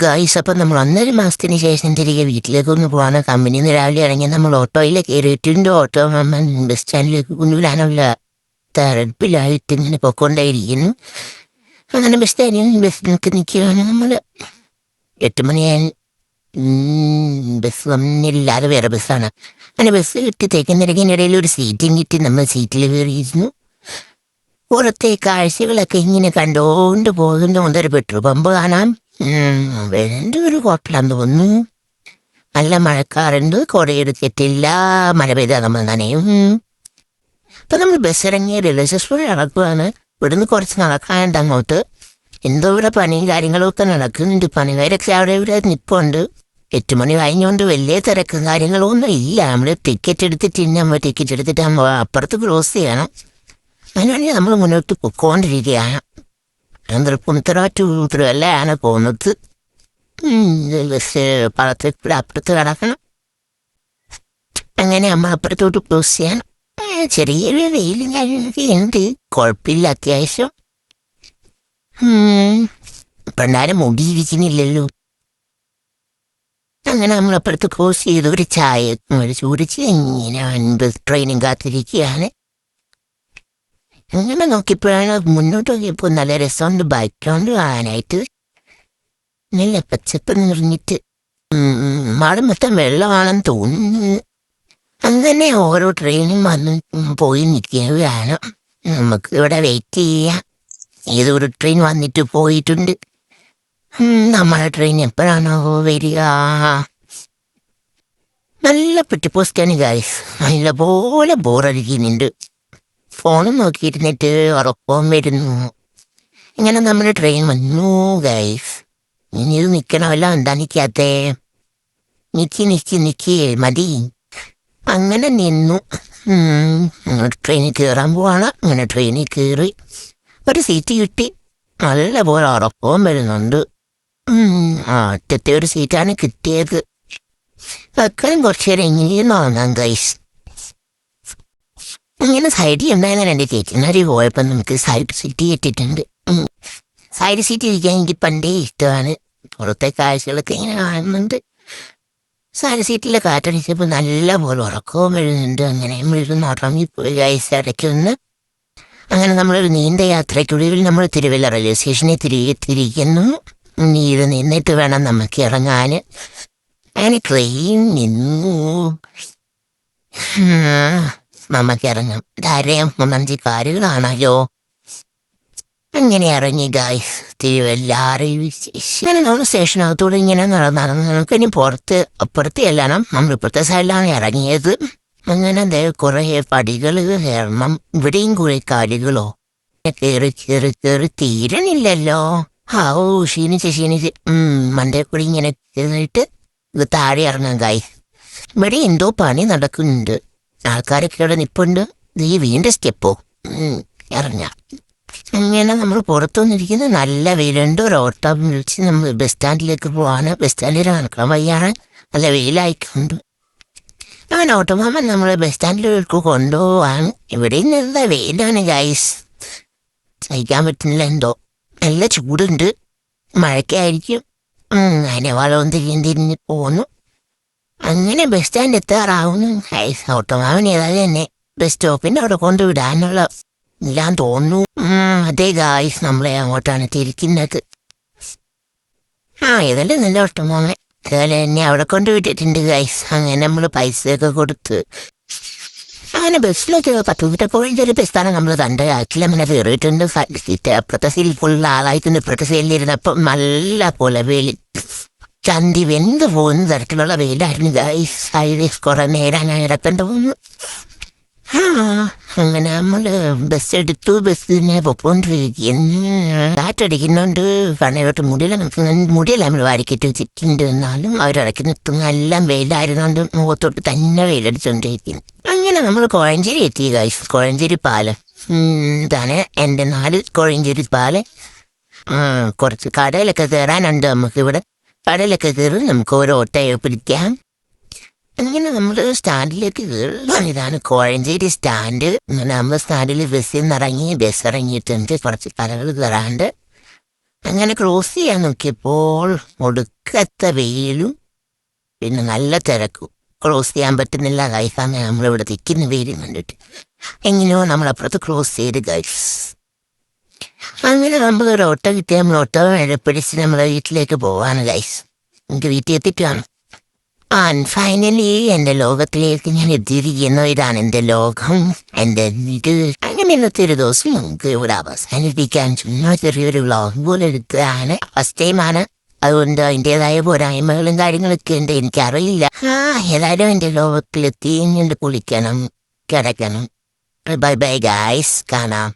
Guys, അപ്പം നമ്മൾ 1.5 മാസത്തിന് ശേഷം തിരികെ വീട്ടിലേക്ക് ഒന്ന് പോകാൻ കമ്പനിയിൽ നിന്ന് രാവിലെ ഇറങ്ങി നമ്മൾ ഓട്ടോയിൽ കയറിയിട്ടുണ്ട്. ഓട്ടോ ബസ് സ്റ്റാൻഡിലേക്ക് കൊണ്ടുവിടാനുള്ള തരപ്പിലായിട്ട് ഇങ്ങനെ പൊക്കോണ്ടേയിരിക്കുന്നു. അങ്ങനെ ബസ് സ്റ്റാൻഡിൽ ബസ്സിനൊക്കെ നിൽക്കുകയാണ്. നമ്മൾ 8 മണിയായി, ബസ് വന്നില്ലാതെ വേറെ ബസ്സാണ്. അങ്ങനെ ബസ് കിട്ടി തേക്കുന്നിടയ്ക്കിനിടയിൽ ഒരു സീറ്റും കിട്ടി. നമ്മൾ സീറ്റിൽ കയറിയിരുന്നു. പുറത്തെ കാഴ്ചകളൊക്കെ ഇങ്ങനെ കണ്ടോണ്ട് പോകുന്ന ഒരു പെട്രോൾ പമ്പ് കാണാം. വേണ്ട ഒരു ഹോട്ടലാന്ന് തോന്നുന്നു. നല്ല മഴക്കാറുണ്ട്, കുടയെടുത്തിട്ടില്ല, മഴ പെയ്താൽ നമ്മൾ നനയും. ഇപ്പം നമ്മൾ ബസ് ഇറങ്ങിയ റെയിൽവേ സ്റ്റേഷനിൽ നടക്കുകയാണ്. ഇവിടുന്ന് കുറച്ച് നടക്കാനുണ്ട് അങ്ങോട്ട്. എന്തോ ഇവിടെ പണിയും കാര്യങ്ങളൊക്കെ നടക്കുന്നുണ്ട്. പണിക്കാരൊക്കെ അവിടെ ഇവിടെ നിൽപ്പുണ്ട്. 8 മണി കഴിഞ്ഞുകൊണ്ട് വലിയ തിരക്കും കാര്യങ്ങളൊന്നും ഇല്ല. നമ്മൾ ടിക്കറ്റ് എടുത്തിട്ട് നമ്മൾ അപ്പുറത്ത് ക്രോസ് ചെയ്യണം. അതിനുവേണ്ടി നമ്മൾ മുന്നോട്ട് പൊക്കോണ്ടിരിക്കുകയാണ്. തൃപ്പൂണിത്തുറ പോകുന്നത്. ബസ് പാളത്തിൽ അപ്പുറത്ത് കിടക്കണം. അങ്ങനെ നമ്മൾ അപ്പുറത്തോട്ട് ക്രോസ് ചെയ്യണം. ചെറിയൊരു വെയിലും കാര്യങ്ങളൊക്കെ ഉണ്ട്, കുഴപ്പമില്ല അത്യാവശ്യം. പണ്ടാരും മുടിയിരിക്കുന്നില്ലല്ലോ. അങ്ങനെ നമ്മളപ്പുറത്ത് ക്രോസ് ചെയ്ത് ഒരു ചായ കുടിച്ച് ഇങ്ങനെ ട്രെയിനും കാത്തിരിക്കുകയാണ്. അങ്ങനെ നോക്കിയപ്പോഴാണ് മുന്നോട്ട് നോക്കിയപ്പോൾ നല്ല രസമുണ്ട് ബാക്ക്ഗ്രൗണ്ട് കാണാനായിട്ട്. നല്ല പച്ചപ്പ് നിറഞ്ഞിട്ട് മാട് മൊത്തം വെള്ളമാണെന്ന് തോന്നുന്നു. അങ്ങനെ ഓരോ ട്രെയിനും വന്ന് പോയി നിൽക്കുകയാണ്. നമുക്ക് ഇവിടെ വെയിറ്റ് ചെയ്യാം. ഏതൊരു ട്രെയിൻ വന്നിട്ട് പോയിട്ടുണ്ട്. നമ്മളെ ട്രെയിൻ എപ്പോഴാണോ വരിക? നല്ല പെട്ടിപ്പോസ്റ്റാണ് ഗായ്സ്. നല്ലപോലെ ബോറടിക്കുന്നുണ്ട്. ഫോണും നോക്കിയിരുന്നിട്ട് ഉറക്കം വരുന്നു. ഇങ്ങനെ നമ്മുടെ ട്രെയിൻ വന്നു ഗൈസ്. ഇനി ഇത് നിൽക്കണമല്ലോ, എന്താ നിൽക്കാത്തേ? നിക്കി മതി. അങ്ങനെ നിന്നു. ട്രെയിനിൽ കയറാൻ പോവാണ്. അങ്ങനെ ട്രെയിനിൽ കയറി ഒരു സീറ്റ് കിട്ടി. നല്ലപോലെ ഉറക്കവും വരുന്നുണ്ട്. ഒറ്റത്തെ ഒരു സീറ്റാണ് കിട്ടിയത്. വെക്കാനും കുറച്ചു നേരം എങ്ങനെയും നോക്കാം ഗൈസ്. ഇങ്ങനെ സൈഡിൽ ഉണ്ടായിരുന്ന എൻ്റെ ചേച്ചിമാരി പോയപ്പോൾ നമുക്ക് സൈഡ് സീറ്റ് കിട്ടിയിട്ടുണ്ട്. സൈഡ് സീറ്റ് ഇരിക്കാൻ എനിക്ക് പണ്ടേ ഇഷ്ടമാണ്. പുറത്തെ കാഴ്ചകളൊക്കെ ഇങ്ങനെ കാണുന്നുണ്ട്. സൈഡ് സീറ്റിലെ കാറ്റടിച്ചപ്പോൾ നല്ല പോലെ ഉറക്കവും വരുന്നുണ്ട്. അങ്ങനെ നമ്മളിരുന്ന് ഉറങ്ങിപ്പോയി ഗൈസ് ഇടയ്ക്കൊന്ന്. അങ്ങനെ നമ്മളൊരു നീണ്ട യാത്രയ്ക്കുള്ളിൽ നമ്മൾ തിരുവല്ല റെയിൽവേ സ്റ്റേഷനിൽ തിരിക്കുന്നു. ഇത് നിന്നിട്ട് വേണം നമുക്ക് ഇറങ്ങാൻ. അങ്ങനെ ട്രെയിൻ നിന്നു. നമുക്ക് ഇറങ്ങാം. ധാരാളം 3-5 കാറുകളാണല്ലോ. അങ്ങനെ ഇറങ്ങി ഗായ്സ് തിരുവല്ല റെയിൽവേ സ്റ്റേഷൻ. അങ്ങനെ നമ്മൾ സ്റ്റേഷനകത്തോടെ ഇങ്ങനെ നടന്നു. നമുക്കിനി അപ്പുറത്ത് ചെല്ലണം. നമ്മൾ ഇപ്പുറത്തെ സൈഡിലാണ് ഇറങ്ങിയത്. അങ്ങനെ കുറേ പടികൾ കയറണം. ഇവിടെയും കുറെ കാലുകളോ കയറി തീരണില്ലല്ലോ. ക്ഷീണിച്ച് മണ്ടേ കൂടി ഇങ്ങനെ കയറിയിട്ട് ഇത് താഴെ ഇറങ്ങാം ഗായ്സ്. ഇവിടെ എന്തോ പണി നടക്കുന്നുണ്ട്. ആൾക്കാരൊക്കെ ഇവിടെ നിൽപ്പുണ്ട്. ഈ വീണ്ടും സ്റ്റെപ്പോ ഇറങ്ങാം. അങ്ങനെ നമ്മൾ പുറത്തുനിന്നിരിക്കുന്ന നല്ല വെയിലുണ്ട്. ഒരു ഓട്ടോ വിളിച്ച് നമ്മൾ ബസ് സ്റ്റാൻഡിലേക്ക് പോവാണ്. ബസ് സ്റ്റാൻഡിൽ നടക്കാൻ വയ്യാണ്, നല്ല വെയിലായിക്കൊണ്ട്. അങ്ങനെ ഓട്ടോമാമൻ നമ്മളെ ബസ് സ്റ്റാൻഡിലേക്ക് കൊണ്ടുപോവാണ്. ഇവിടെ നല്ല വെയിലാണ് ഗൈസ്, സഹിക്കാൻ പറ്റുന്നില്ല. എന്തോ നല്ല ചൂടുണ്ട്. മഴയ്ക്കായിരിക്കും. അതിനെ വളവും തിരിഞ്ഞ് പോന്നു. അങ്ങനെ ബസ് സ്റ്റാൻഡ് എത്താറാവുന്നു ഗൈസ്. ഓട്ടോമാമൻ ഏതായാലും എന്നെ ബസ് സ്റ്റോപ്പിൻ്റെ അവിടെ കൊണ്ടുവിടാനുള്ള ഇല്ലാന്ന് തോന്നുന്നു. അതേ ഗായ്സ്, നമ്മളെ അങ്ങോട്ടാണ് തിരിക്കുന്നത്. ഏതായാലും നല്ല ഓട്ടോമാമൻ അതുപോലെ എന്നെ അവിടെ കൊണ്ടുവിട്ടിട്ടുണ്ട് ഗൈസ്. അങ്ങനെ നമ്മൾ പൈസയൊക്കെ കൊടുത്ത് അങ്ങനെ ബസ്സിലൊക്കെ 10 ബസ്സാണ് നമ്മൾ തൻ്റെ അങ്ങനെ കയറിയിട്ടുണ്ട്. സീറ്റ് അപ്പുറത്തെ സീൽ ഫുൾ ആളായിട്ടുണ്ട്. ഇപ്പുറത്തെ സീലിലിരുന്നപ്പം നല്ല പോലെ വെയിൽ ചന്തി വെന്ത് പോകുന്ന തരത്തിലുള്ള വെയിലായിരുന്നു ഗൈസ്. സൈഡീസ് കുറെ നേരം ഞാൻ ഇടത്തേണ്ട പോകുന്നു. അങ്ങനെ നമ്മൾ ബസ് എടുത്തു. ബസ്സിനെ പൊക്കോണ്ടിരിക്കുന്നു. കാറ്റടിക്കുന്നുണ്ട്. കണ്ണയോട്ട് മുടിയെല്ലാം നമ്മൾ വാരിക്കിട്ട് വെച്ചിട്ടുണ്ട്. എന്നാലും അവരിടയ്ക്ക് നിർത്തുന്ന എല്ലാം വെയിലായിരുന്നുകൊണ്ട് മുഖത്തോട്ട് തന്നെ വെയിലടിച്ചുകൊണ്ടിരിക്കുന്നു. അങ്ങനെ നമ്മൾ കോഴഞ്ചേരി എത്തി ഗൈസ്. കോഴഞ്ചേരി പാലം ഇതാണ് എൻ്റെ നാട്. കോഴഞ്ചേരി പാലം. കുറച്ച് കടയിലൊക്കെ കയറാനുണ്ട് നമുക്കിവിടെ. കടയിലൊക്കെ കയറി നമുക്ക് ഓരോ ഓട്ടയോ പിടിക്കാം. അങ്ങനെ നമ്മൾ സ്റ്റാൻഡിലേക്ക് കയറുകയാണ്. ഇതാണ് കോഴഞ്ചേരി സ്റ്റാൻഡ്. അങ്ങനെ നമ്മൾ സ്റ്റാൻഡിൽ ബസ് ഇറങ്ങിയിട്ടുണ്ട്. കുറച്ച് കടകൾ കയറാണ്ട് അങ്ങനെ ക്രോസ് ചെയ്യാൻ നോക്കിയപ്പോൾ ഒടുക്കത്തെ വെയിലും പിന്നെ നല്ല തിരക്കും. ക്രോസ് ചെയ്യാൻ പറ്റുന്നില്ല ഗൈസാണ്. നമ്മളിവിടെ തിക്കുന്ന വെയിലും കണ്ടിട്ട് എങ്ങനെയോ നമ്മളപ്പുറത്ത് ക്രോസ് ചെയ്ത് ഗൈസ്. അങ്ങനെ നമ്മളൊരു ഓട്ടോ കിട്ടി. നമ്മൾ ഓട്ടോ പിടിച്ച് നമ്മളെ വീട്ടിലേക്ക് പോവാണ് ഗൈസ്. എനിക്ക് വീട്ടിൽ എത്തിയിട്ടാണ്. ഫൈനലി എൻ്റെ ലോകത്തിലേക്ക് ഞാൻ എത്തിയിരിക്കുന്നു. ഇതാണ് എൻ്റെ ലോകം, എൻ്റെ വീട്. അങ്ങനെ ഇന്നത്തെ ഒരു ദിവസം നമുക്ക് ഇവിടെ അവസാനിപ്പിക്കാൻ ചുമ്മാ ചെറിയൊരു വ്ളോഗ് പോലെ എടുക്കുകയാണ്. ഫസ്റ്റ് ടൈമാണ്, അതുകൊണ്ട് അതിൻ്റെതായ പോരായ്മകളും കാര്യങ്ങളൊക്കെ ഉണ്ട്, എനിക്കറിയില്ല. ഏതായാലും എൻ്റെ ലോകത്തിലെത്തി. ഇങ്ങനെ കുളിക്കണം, കിടക്കണം. ബൈ ബൈ ഗായ്സ്, കാണാം.